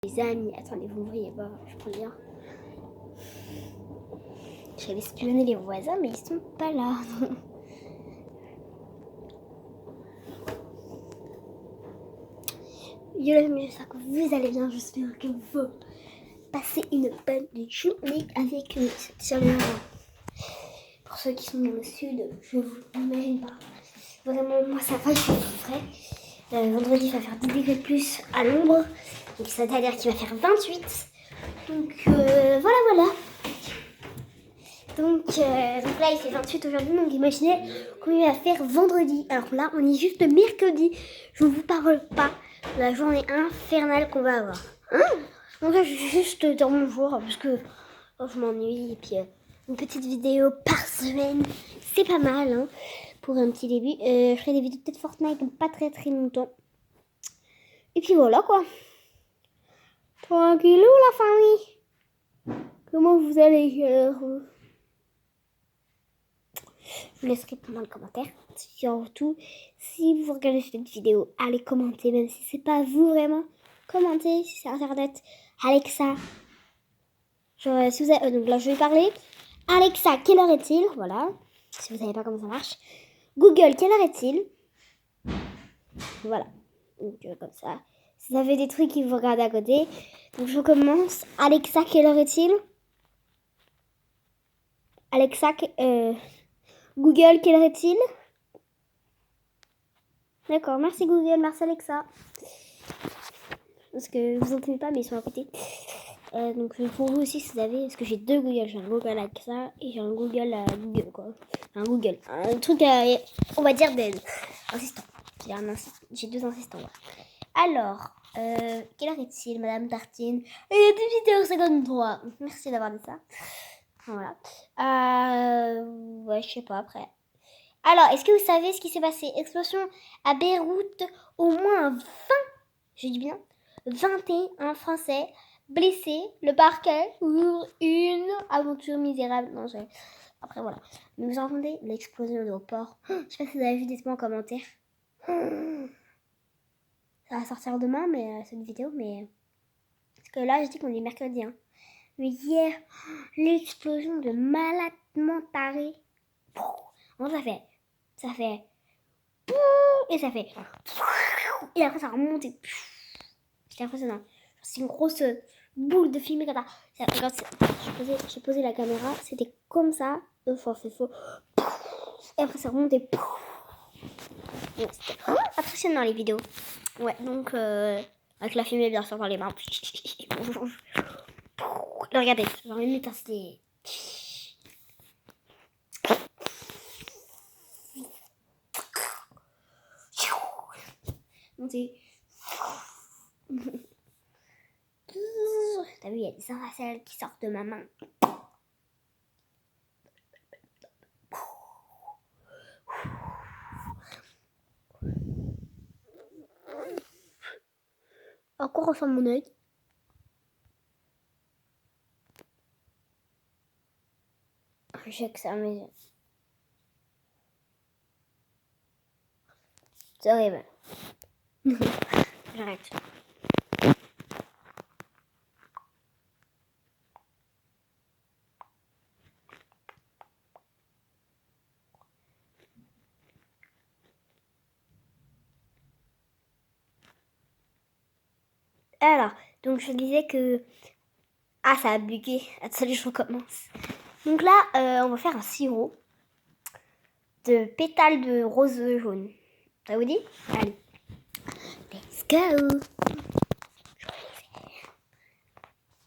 Les amis, attendez, vous ne voyez pas, je peux lire. J'avais espionné les voisins, mais ils sont pas là. Yo les amis, j'espère que vous allez bien, j'espère que vous passez une bonne journée avec cette chaleur. Pour ceux qui sont dans le sud, je vous imagine pas. Vraiment, moi ça va, je suis frais. Vendredi, il va faire 10 degrés de plus à l'ombre. Donc ça veut dire qu'il va faire 28. Donc voilà. Donc là, il fait 28 aujourd'hui. Donc imaginez combien il va faire vendredi. Alors là, on est juste mercredi. Je ne vous parle pas de la journée infernale qu'on va avoir. Donc là, je suis juste dans mon jour parce que je m'ennuie. Et puis une petite vidéo par semaine, c'est pas mal hein, pour un petit début. Je ferai des vidéos peut-être Fortnite, donc pas très longtemps. Et puis voilà quoi. Tranquillou la famille. Comment vous allez je vous laisserai pendant le commentaire. Surtout, si vous regardez cette vidéo, allez commenter, même si c'est pas vous vraiment. Commentez si c'est internet. Alexa. Genre, si vous avez, donc là, je vais parler. Alexa, quelle heure est-il? Voilà. Si vous savez pas comment ça marche. Google, quelle heure est-il? Voilà. Donc, comme ça. Si ça fait des trucs qui vous regardent à côté. Donc, je commence. Alexa, quelle heure est-il? Alexa, Google, quelle heure est-il? D'accord, merci Google, merci Alexa. Parce que vous n'entendez pas, mais ils sont à côté. Donc pour vous aussi, si vous avez, parce que j'ai deux Google, j'ai un Google Alexa et j'ai un Google Google quoi. Un Google, un truc, on va dire d'assistant. J'ai deux assistants. Ouais. Alors, quelle heure est-il, Madame Tartine? Il est 18h53. Merci d'avoir dit ça. Voilà. Ouais, je sais pas après. Alors, est-ce que vous savez ce qui s'est passé? Explosion à Beyrouth, au moins 20, je dis bien, 21 Français blessés. Le parquet ouvre une aventure misérable. Non, après, voilà. Mais vous entendez l'explosion au port. Je sais pas si vous avez vu, dites-moi en commentaire. Ça va sortir demain, mais cette vidéo, mais... Parce que là, je dis qu'on est mercredi, hein. Mais hier, l'explosion de maladement taré. Bon, ça fait et ça fait et après ça remonte et c'est impressionnant. C'est une grosse boule de fumée comme ça. Regarde, j'ai posé la caméra, c'était comme ça. Enfin, c'est faux. Et après ça remonte et c'était impressionnant les vidéos. Ouais, donc avec la fumée bien sûr dans les mains. Regardez, genre une minute, c'était... T'as vu, il y a des étincelles qui sortent de ma main. À quoi ressemble mon œil? Je sais que ça mes yeux. C'est horrible. J'arrête. Alors, donc je disais que... Ah, ça a bugué. Attendez, je recommence. Donc là, on va faire un sirop de pétales de rose jaune. Ça vous dit? Allez. Let's go.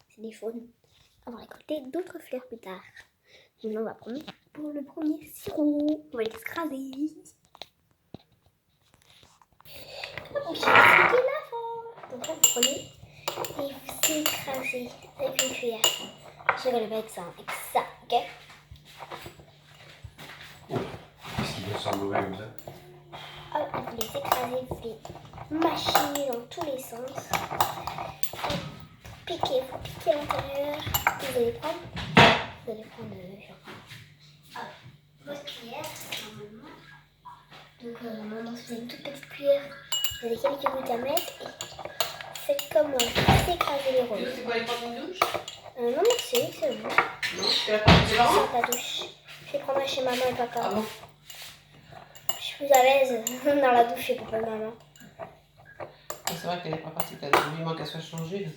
C'est des faunes. On va récolter d'autres fleurs plus tard. Maintenant, on va prendre pour le premier sirop. On va l'écraser. Donc, là, donc là, vous prenez et vous écrasez avec une cuillère. Je vais le avec ça, ok? Ça sent mauvais comme ça. Hop, vous les écrasez, vous les machinez dans tous les sens. Et piquez, vous piquez à l'intérieur. Vous allez prendre votre cuillère, normalement. Donc, normalement, si vous avez une toute petite cuillère, vous avez quelques gouttes à mettre et faites comme moi. Je vais écraser les roses. C'est quoi, les prendre une douche? Non, merci, c'est bon. Non, tu vas prendre tes Je parents? sors ta douche. Je vais prendre chez maman et papa. Ah bon? Je suis plus à l'aise dans la douche chez papa et maman. C'est vrai qu'elle n'est pas pratique, elle a vivement qu'elle soit changée.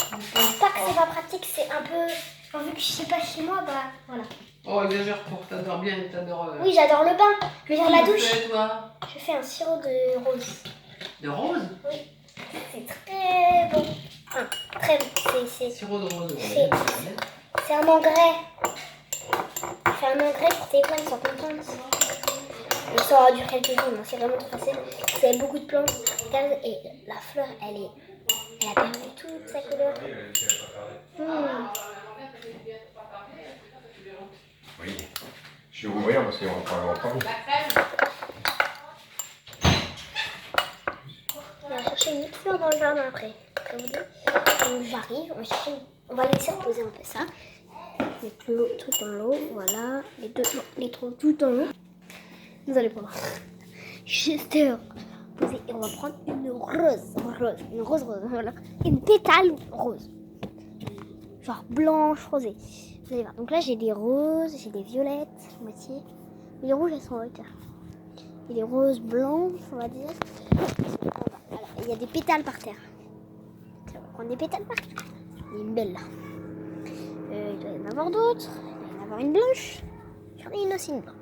Pas que c'est pas pratique, c'est un peu. Enfin, vu que je sais pas chez moi, bah voilà. Oh, exagère pour, t'adores bien, t'adores. Oui, j'adore le bain. Je veux dire la douche. Fais, toi? Je fais un sirop de rose. De rose? Oui. C'est très bon. Enfin, très bon. Sirop de rose. C'est un engrais. C'est un engrais pour tes plantes, sont contentes. Et ça aura duré quelques jours, hein. C'est vraiment trop facile. C'est beaucoup de plantes. Regarde, et la fleur, elle a perdu toute sa couleur. Oui. Je vais ouvrir parce qu'on va pas longtemps. On va chercher une autre fleur dans le jardin après. Comme vous dites. Donc j'arrive, on va laisser reposer un peu ça. Mettre l'eau tout en l'eau, voilà. Les trous tout en l'eau. Vous allez voir. Juste poser et on va prendre une rose, voilà. Une pétale rose. Genre blanche, rosée. Vous allez voir. Donc là j'ai des roses, j'ai des violettes, moitié. Les rouges elles sont en hauteur. Et les roses blanches, on va dire. Voilà. Il y a des pétales par terre. On va prendre des pétales par terre. Il y a une belle là. Il doit y en avoir d'autres. Il doit y en avoir une blanche. J'en ai une aussi, une blanche.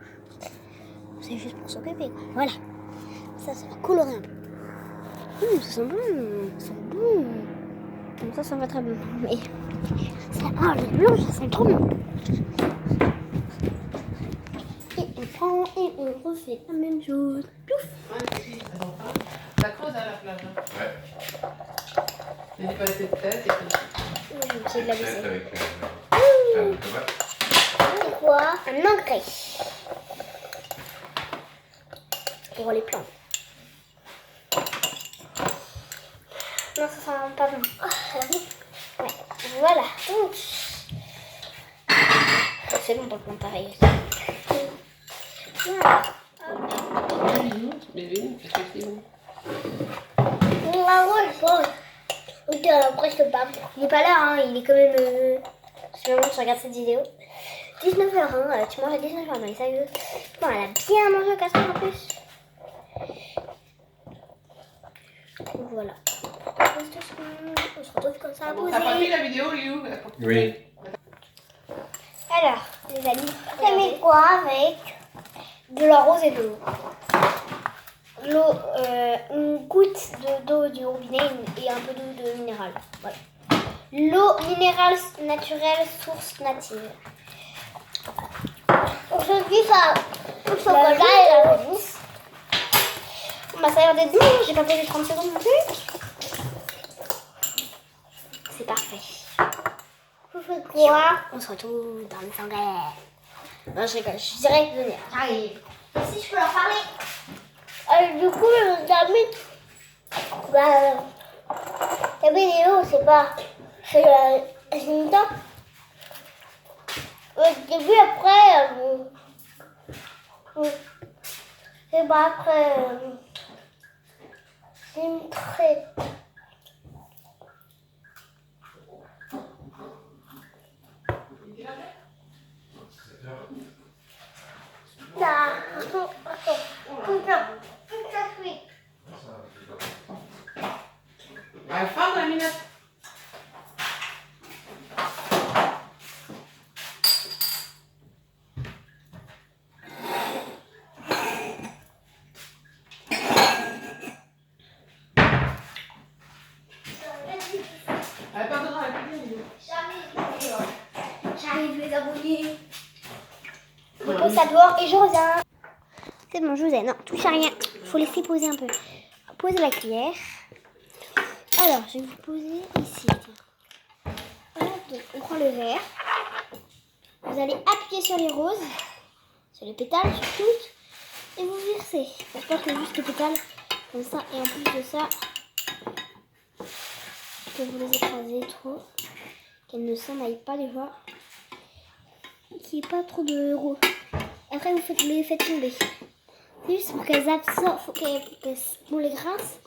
C'est juste pour s'occuper, quoi. Voilà. Ça va colorer un peu. Ça sent bon. Ça sent bon. Donc ça va très bon. Mais les blanches, ça sent trop bon. Et on prend et on refait la même chose. Pouf. Ça creuse à la plage. Hein. Ouais. Il n'y a pas assez de tête et puis. Oui, je vais essayer de la vaisselle. Avec un tomate. C'est quoi? Un engrais. Pour les plantes. Non, ça sent pas bon. Ouais. Voilà. Donc, c'est bon pour le planter pareil. Voilà. Mais oui, qu'est-ce que c'est bon? La rose, bon. Ok, alors presque pas. Il est pas là, hein. Il est quand même. Si vraiment tu regardes cette vidéo. 19h01, tu manges à 19h01, mais sérieux. Bon, elle a bien mangé au casserole en plus. Donc voilà. On se retrouve comme ça à poser. T'as pas pris la vidéo, Liu? Oui. Alors, les amis, ça met quoi avec de la rose et de l'eau? L'eau, une goutte d'eau du robinet et un peu d'eau de minérale. Voilà. L'eau minérale naturelle, source native. Aujourd'hui, ça, le chocolat et la mousse. On va servir des 10 minutes, j'ai pas posé 30 secondes non plus. C'est parfait. Vous faites quoi? On se retrouve dans le sanguin. Non, je rigole, je dirais venir. J'arrive. Si je peux leur parler. Du coup, les amis, la vidéo, c'est pas. C'est une temps. Au début, après. C'est pas après. C'est une traite. À la fin de la minute. J'arrive les abonnés. Je pose ça dehors et je reviens. C'est bon, je vous ai. Non, touche à rien. Il faut laisser poser un peu. Posez la cuillère. Alors, je vais vous poser ici. Voilà, donc on prend le verre. Vous allez appuyer sur les roses, sur les pétales, sur toutes, et vous versez. Je pense que juste les pétales, comme ça, et en plus de ça, que vous les écrasez trop, qu'elles ne s'en aillent pas des fois, qu'il n'y ait pas trop de rose. Après, vous les faites tomber. C'est juste pour qu'elles absorbent, pour les grasses,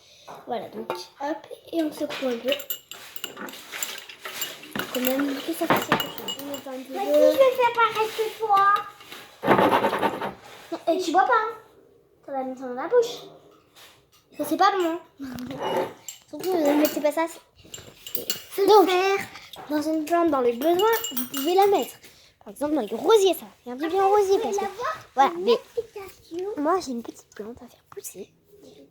Voilà, donc hop, et on secoue un peu. Quand même, que ça fasse quelque chose. On met un peu Mais qui je vais faire pareil que toi? Non, et tu bois pas, hein. Ça va mettre dans la bouche. Ça, c'est pas bon. Surtout, ne mettez pas ça. Donc, dans une plante, dans les besoins, vous pouvez la mettre. Par exemple, dans les rosiers, ça. Il y a un petit bien rosier. Parce que, voilà, mais moi, j'ai une petite plante à faire pousser.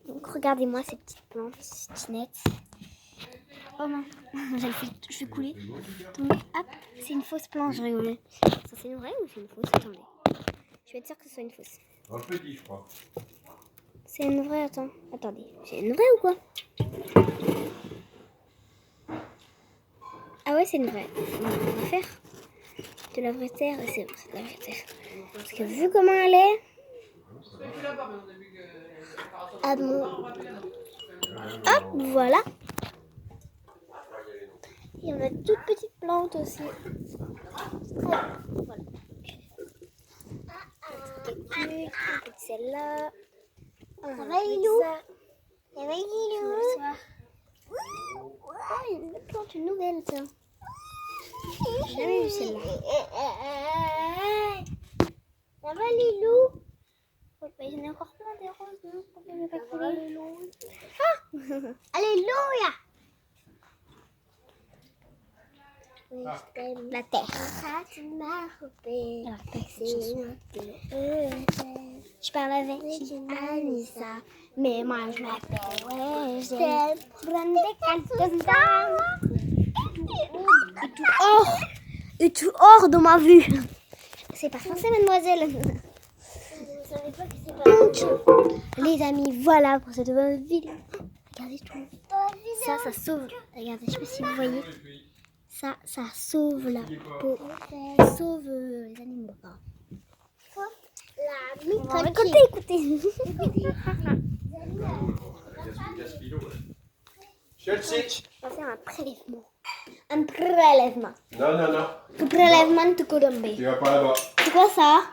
Donc, regardez-moi ces petites plantes, stinettes. Oh non, je vais couler. Donc, hop, c'est une fausse plante, je rigolais. Ça, c'est une vraie ou c'est une fausse? Attendez. Je vais être sûre que ce soit une fausse. Un petit, je crois. C'est une vraie, attendez. C'est une vraie ou quoi? Ah ouais, c'est une vraie. On va faire de la vraie terre. C'est vrai, c'est de la vraie terre. Parce que vu comment elle est... Ah bon. Hop, voilà. Et on a de toutes petites plantes aussi. Voilà. Celle-là. Ça va, Lilou? Ça va, Lilou? Oh, il y a une plante nouvelle, tiens. J'ai jamais vu celle-là. Ça va, Lilou? Oh, bah, il y en a encore plein des roses, non? Pourquoi il ne pas couler? Ah! Alléluia! La terre. Je parle avec Anissa, mais moi je m'appelle Wesley. Et tout hors de ma vue. C'est pas français, mademoiselle. Donc, les amis, voilà pour cette bonne vidéo. Regardez tout. Ça sauve. Regardez, je sais pas si vous voyez. Ça sauve la peau. Ça sauve les animaux. La On va micro-qui. écoutez. Chelsea. On va faire un prélèvement. Un prélèvement. Non, non, non. Un prélèvement de Colombie. Tu vas pas là-bas. C'est quoi ça?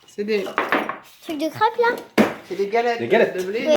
C'est des Truc de crêpe là? galettes. Des galettes. De blé.